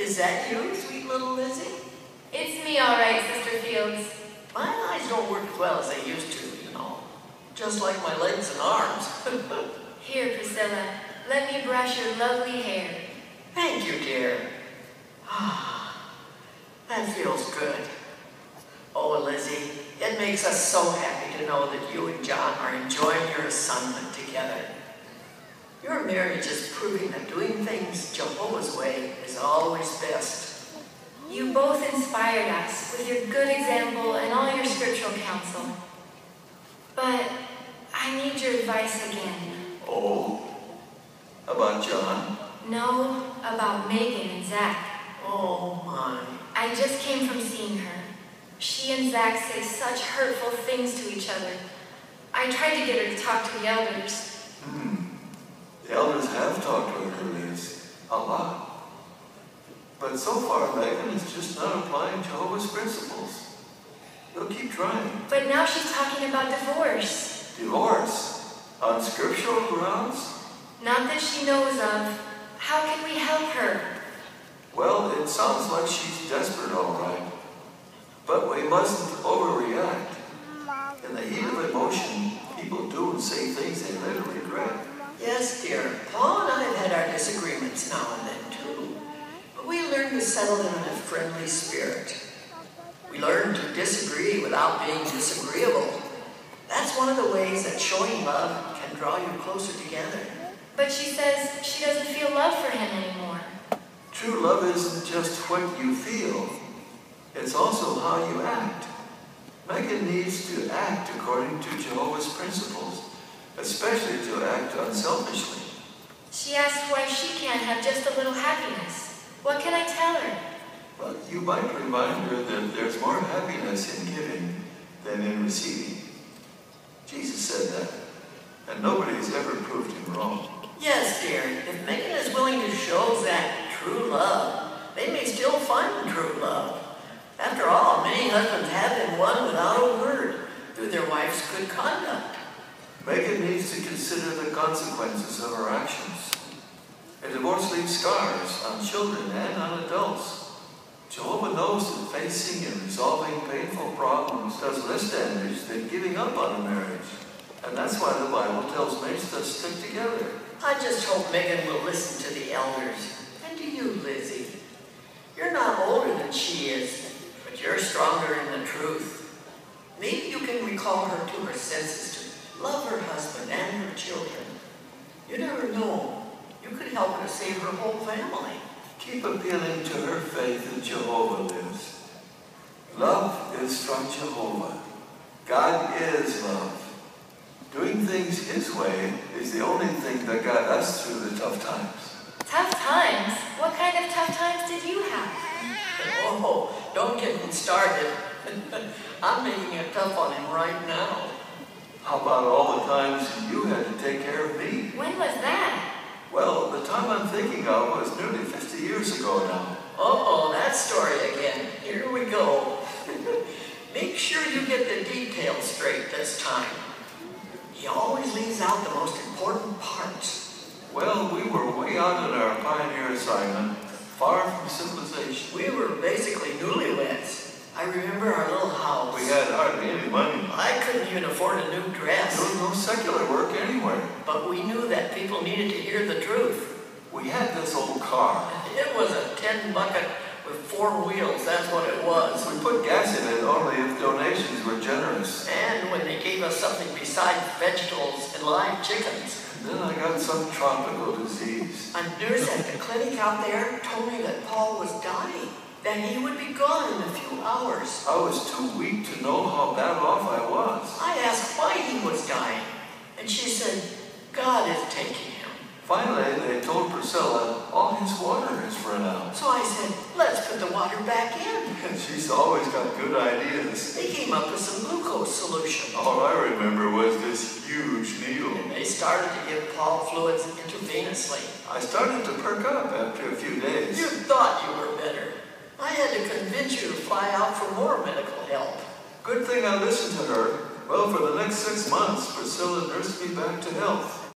Is that you, sweet little Lizzie? It's me, all right, Sister Fields. My eyes don't work as well as they used to, you know. Just like my legs and arms. Here, Priscilla, let me brush your lovely hair. Thank you, dear. Ah, that feels good. Oh, Lizzie, it makes us so happy to know that you and John are enjoying your assignment together. Your marriage is proving that doing things Jehovah's way is always best. You both inspired us with your good example and all your scriptural counsel. But I need your advice again. Oh, about John? No, about Megan and Zach. Oh, my. I just came from seeing her. She and Zach say such hurtful things to each other. I tried to get her to talk to the elders. The elders have talked with her, Liz, a lot. But so far, Megan is just not applying Jehovah's principles. They'll keep trying. But now she's talking about divorce. Divorce? On scriptural grounds? Not that she knows of. How can we help her? Well, it sounds like she's desperate, all right. But we mustn't overreact. In the heat of emotion, people do and say things they later regret. Yes, dear. Paul and I have had our disagreements now and then, too. But we learn to settle them in a friendly spirit. We learn to disagree without being disagreeable. That's one of the ways that showing love can draw you closer together. But she says she doesn't feel love for him anymore. True love isn't just what you feel. It's also how you act. Megan needs to act according to Jehovah's principles, especially to act unselfishly. She asks why she can't have just a little happiness. What can I tell her? Well, you might remind her that there's more happiness in giving than in receiving. Jesus said that, and nobody's ever proved him wrong. Yes, dear. If Megan is willing to show Zach true love, they may still find true love. After all, many husbands have been won without a word through their wife's good conduct. Megan needs to consider the consequences of her actions. A divorce leaves scars on children and on adults. Jehovah knows that facing and resolving painful problems does less damage than giving up on a marriage. And that's why the Bible tells mates to stick together. I just hope Megan will listen to the elders. And to you, Lizzie. You're not older than she is, but you're stronger in the truth. Maybe you can recall her to her senses to love her husband and her children. You never know. You could help her save her whole family. Keep appealing to her faith in Jehovah, Liz. Love is from Jehovah. God is love. Doing things His way is the only thing that got us through the tough times. Tough times? What kind of tough times did you have? Oh, don't get me started. I'm making it tough on him right now. How about all the times you had to take care of me? When was that? Well, the time I'm thinking of was nearly 50 years ago now. Uh-oh, that story again. Here we go. Make sure you get the details straight this time. He always leaves out the most important parts. Well, we were way out on our pioneer assignment, far from civilization. We were basically newlyweds. I remember our little house. We had hardly any money. I couldn't even afford a new dress. There was no secular work anywhere. But we knew that people needed to hear the truth. We had this old car. It was a tin bucket with 4 wheels, that's what it was. We put gas in it only if donations were generous. And when they gave us something besides vegetables and live chickens. And then I got some tropical disease. A nurse at the clinic out there told me that Paul was dying, that he would be gone in a few hours. I was too weak to know how bad off I was. I asked why he was dying, and she said, God is taking him. Finally, they told Priscilla all his water has run out. So I said, let's put the water back in. And she's always got good ideas. They came up with some glucose solution. All I remember was this huge needle. And they started to give Paul fluids intravenously. I started to perk up after a few days. You thought you were better. I had to convince you to fly out for more medical help. Good thing I listened to her. Well, for the next 6 months, Priscilla nursed me back to health.